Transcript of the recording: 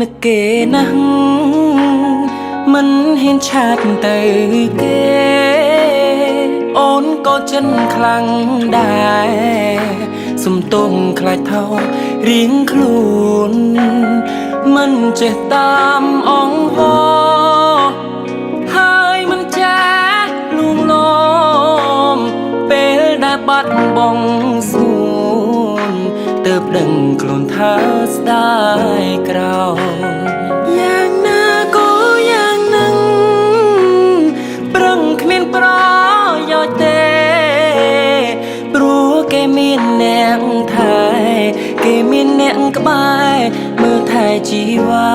នឹកគេណាស់មិនហ៊ានឆាតទៅគេអូនក៏ចិនខ្លាំងដែរសុំទងខ្លាចថោរៀងខ្លួនមិនចេះតាមអង្វរហើយមិនចេះលួងលោមពេលដែលបាត់បង់សួនទើបដឹងខ្លួនថាស្ដាយក្រោយយ៉ាងណាក៏យ៉ាងនឹងប្រឹងគ្មានប្រយោជន៍ទេព្រោះគេមានអ្នកថែគេមានអ្នកក្បែរមើលថែជីវ៉ា